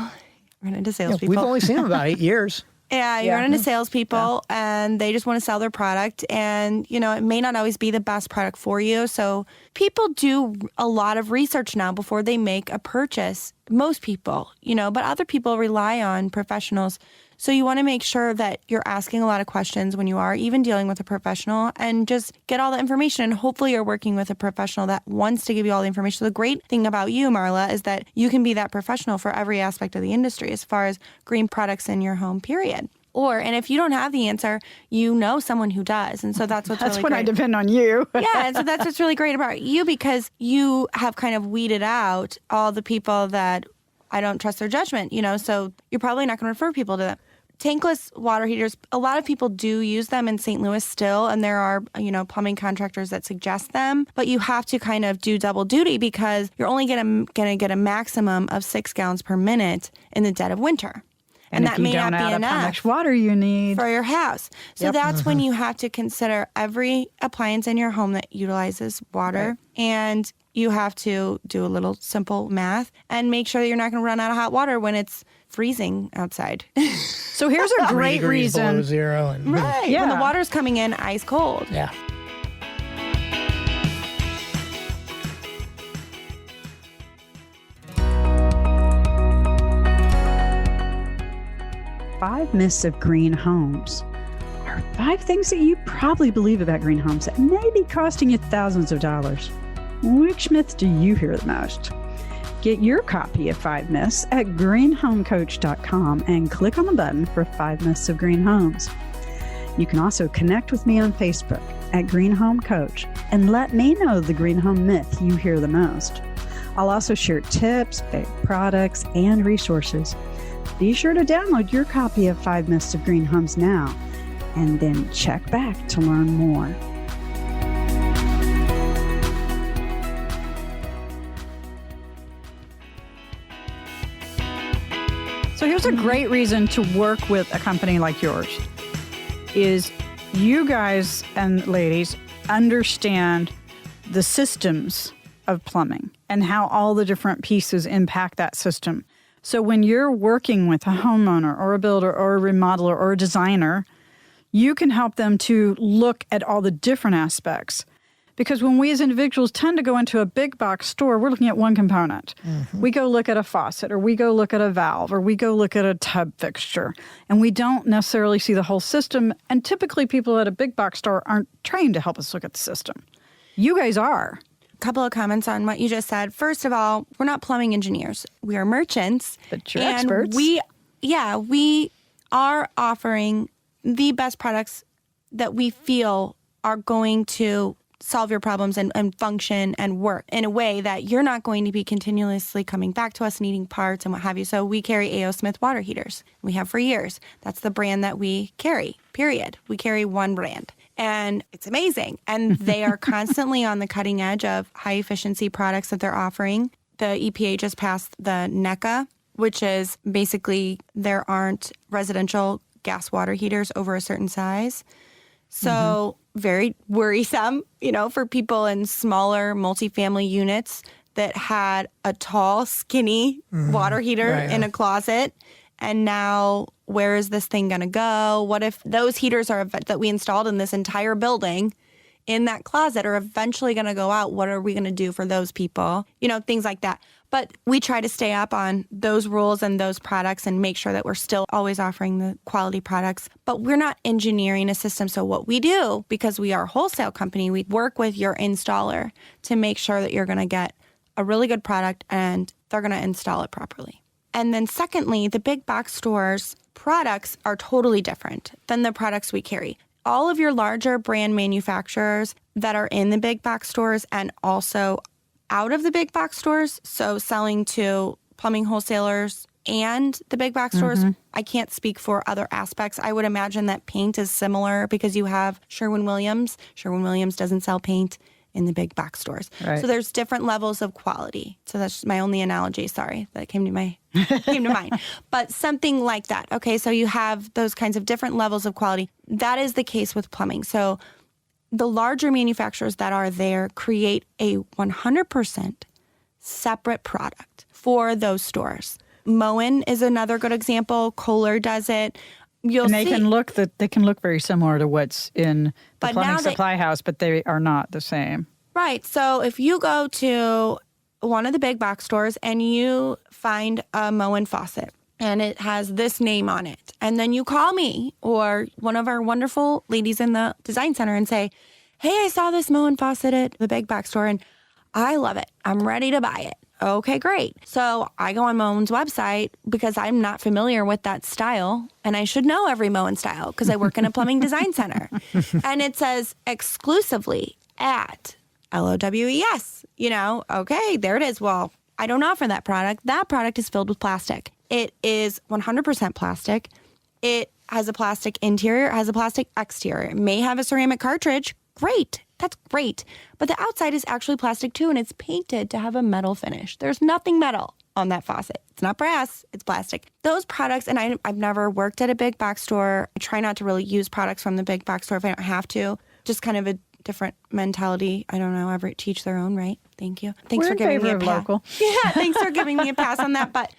run into salespeople. We've only seen them about 8 years. Yeah, you run into salespeople and they just want to sell their product. And, it may not always be the best product for you. So people do a lot of research now before they make a purchase. Most people, but other people rely on professionals. So you want to make sure that you're asking a lot of questions when you are even dealing with a professional and just get all the information. And hopefully you're working with a professional that wants to give you all the information. The great thing about you, Marla, is that you can be that professional for every aspect of the industry as far as green products in your home, period. And if you don't have the answer, you know someone who does. And so that's what's really great. That's when I depend on you. Yeah, and so that's what's really great about you because you have kind of weeded out all the people that I don't trust their judgment, so you're probably not going to refer people to them. Tankless water heaters, a lot of people do use them in St. Louis still, and there are, plumbing contractors that suggest them, but you have to kind of do double duty because you're only going to get a maximum of 6 gallons per minute in the dead of winter. And that if you may don't not be add up enough how much water you need. for your house. So Yep. that's when you have to consider every appliance in your home that utilizes water. Right. And you have to do a little simple math and make sure that you're not going to run out of hot water when it's freezing outside. So here's a 3 great degrees below reason. zero. And Right. Yeah. When the water's coming in ice cold. Yeah. Five myths of green homes are 5 things that you probably believe about green homes that may be costing you thousands of dollars. Which myth do you hear the most? Get your copy of 5 Myths at greenhomecoach.com and click on the button for 5 Myths of Green Homes. You can also connect with me on Facebook at Green Home Coach and let me know the green home myth you hear the most. I'll also share tips, products, and resources. Be sure to download your copy of 5 Myths of Green Homes now, and then check back to learn more. So here's a great reason to work with a company like yours is you guys and ladies understand the systems of plumbing and how all the different pieces impact that system. So when you're working with a homeowner or a builder or a remodeler or a designer, you can help them to look at all the different aspects. Because when we as individuals tend to go into a big box store, we're looking at one component. Mm-hmm. We go look at a faucet, or we go look at a valve, or we go look at a tub fixture, and we don't necessarily see the whole system. And typically people at a big box store aren't trained to help us look at the system. You guys are. Couple of comments on what you just said. First of all, we're not plumbing engineers. We are merchants. But you're and experts. We are offering the best products that we feel are going to solve your problems and function and work in a way that you're not going to be continuously coming back to us needing parts and what have you. So we carry A.O. Smith water heaters. We have for years. That's the brand that we carry, period. We carry one brand. And it's amazing. And they are constantly on the cutting edge of high efficiency products that they're offering. The EPA just passed the NECA, which is basically there aren't residential gas water heaters over a certain size. So very worrisome, for people in smaller multifamily units that had a tall, skinny water heater in a closet. And now, where is this thing going to go? What if those heaters that we installed in this entire building in that closet are eventually going to go out? What are we going to do for those people? Things like that. But we try to stay up on those rules and those products and make sure that we're still always offering the quality products. But we're not engineering a system. So what we do, because we are a wholesale company, we work with your installer to make sure that you're going to get a really good product and they're going to install it properly. And then secondly, the big box stores products are totally different than the products we carry. All of your larger brand manufacturers that are in the big box stores and also out of the big box stores, so selling to plumbing wholesalers and the big box stores, I can't speak for other aspects. I would imagine that paint is similar because you have Sherwin-Williams. Sherwin-Williams doesn't sell paint in the big box stores. Right. So there's different levels of quality. So that's my only analogy, sorry, that came to mind. But something like that. Okay, so you have those kinds of different levels of quality. That is the case with plumbing. So the larger manufacturers that are there create a 100% separate product for those stores. Moen is another good example. Kohler does it. They can look very similar to what's in the plumbing supply house, but they are not the same. Right. So if you go to one of the big box stores and you find a Moen faucet and it has this name on it, and then you call me or one of our wonderful ladies in the design center and say, hey, I saw this Moen faucet at the big box store and I love it. I'm ready to buy it. Okay, great. So I go on Moen's website because I'm not familiar with that style, and I should know every Moen style because I work in a plumbing design center. And it says exclusively at LOWES. Okay, there it is. Well, I don't offer that product. That product is filled with plastic. It is 100% plastic. It has a plastic interior, it has a plastic exterior. It may have a ceramic cartridge. Great. That's great. But the outside is actually plastic too, and it's painted to have a metal finish. There's nothing metal on that faucet. It's not brass, it's plastic. Those products, and I've never worked at a big box store. I try not to really use products from the big box store if I don't have to. Just kind of a different mentality. I don't know, ever teach their own, right? Thank you. Thanks We're for giving me a in favor pass. of local. Yeah, thanks for giving me a pass on that. But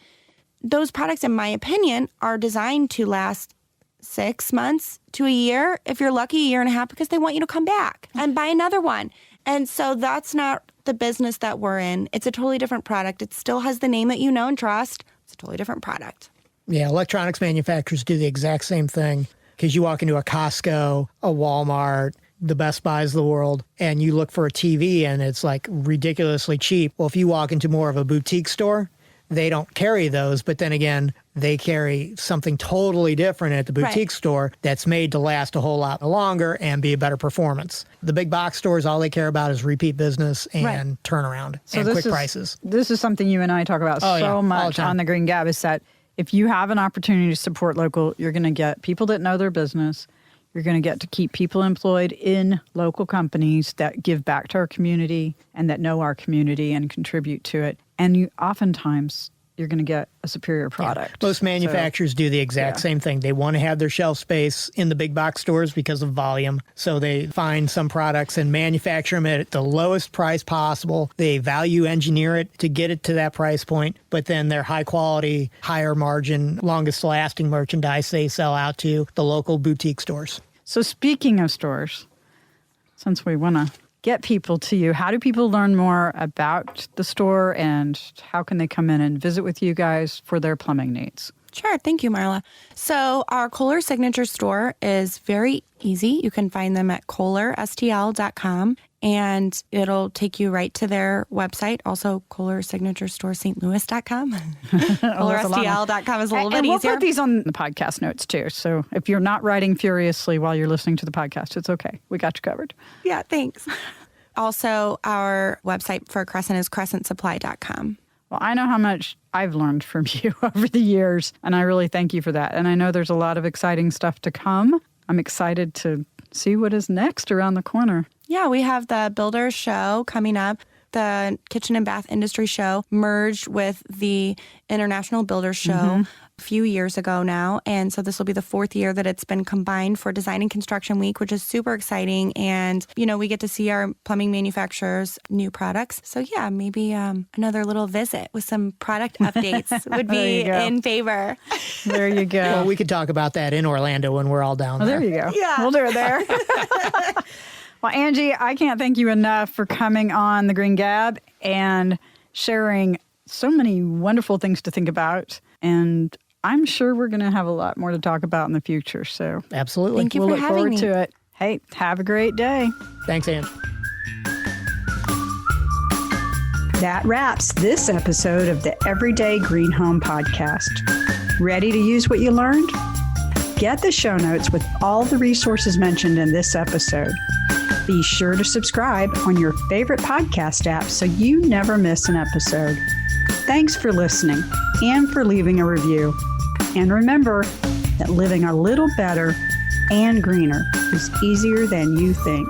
those products, in my opinion, are designed to last 6 months to a year. If you're lucky, a year and a half, because they want you to come back and buy another one. And so that's not the business that we're in. It's a totally different product. It still has the name that you know and trust. It's a totally different product. Yeah, electronics manufacturers do the exact same thing, because you walk into a Costco, a Walmart, the Best Buys of the world, and you look for a TV and it's like ridiculously cheap. Well, if you walk into more of a boutique store, they don't carry those, but then again, they carry something totally different at the boutique store that's made to last a whole lot longer and be a better performance. The big box stores, all they care about is repeat business and turnaround and quick prices. This is something you and I talk about so much on the Green Gab, is that if you have an opportunity to support local, you're going to get people that know their business. You're going to get to keep people employed in local companies that give back to our community and that know our community and contribute to it. And you oftentimes, you're going to get a superior product. Yeah. Most manufacturers do the exact same thing. They want to have their shelf space in the big box stores because of volume. So they find some products and manufacture them at the lowest price possible. They value engineer it to get it to that price point, but then they're high quality, higher margin, longest lasting merchandise they sell out to the local boutique stores. So speaking of stores, since we want to get people to you, how do people learn more about the store, and how can they come in and visit with you guys for their plumbing needs? Sure. Thank you, Marla. So our Kohler Signature Store is very easy. You can find them at kohlerstl.com, and it'll take you right to their website. Also, Kohler Signature Store St. Louis.com. KohlerSTL.com is a little bit easier. We'll put these on the podcast notes too. So if you're not writing furiously while you're listening to the podcast, it's okay. We got you covered. Yeah, thanks. Also, our website for Crescent is crescentsupply.com. Well, I know how much I've learned from you over the years, and I really thank you for that. And I know there's a lot of exciting stuff to come. I'm excited to see what is next around the corner. Yeah, we have the Builders Show coming up. The Kitchen and Bath Industry Show merged with the International Builders Show a few years ago now. And so this will be the 4th year that it's been combined for Design and Construction Week, which is super exciting. And, you know, we get to see our plumbing manufacturers' new products. So, yeah, maybe another little visit with some product updates would be in favor. There you go. Well, we could talk about that in Orlando when we're all down there. There you go. Yeah. We'll do it there. Well, Angie, I can't thank you enough for coming on the Green Gab and sharing so many wonderful things to think about. And I'm sure we're going to have a lot more to talk about in the future. So absolutely. Thank you we'll for look having forward me. to it. Hey, have a great day. Thanks, Ange. That wraps this episode of the Everyday Green Home Podcast. Ready to use what you learned? Get the show notes with all the resources mentioned in this episode. Be sure to subscribe on your favorite podcast app so you never miss an episode. Thanks for listening and for leaving a review. And remember that living a little better and greener is easier than you think.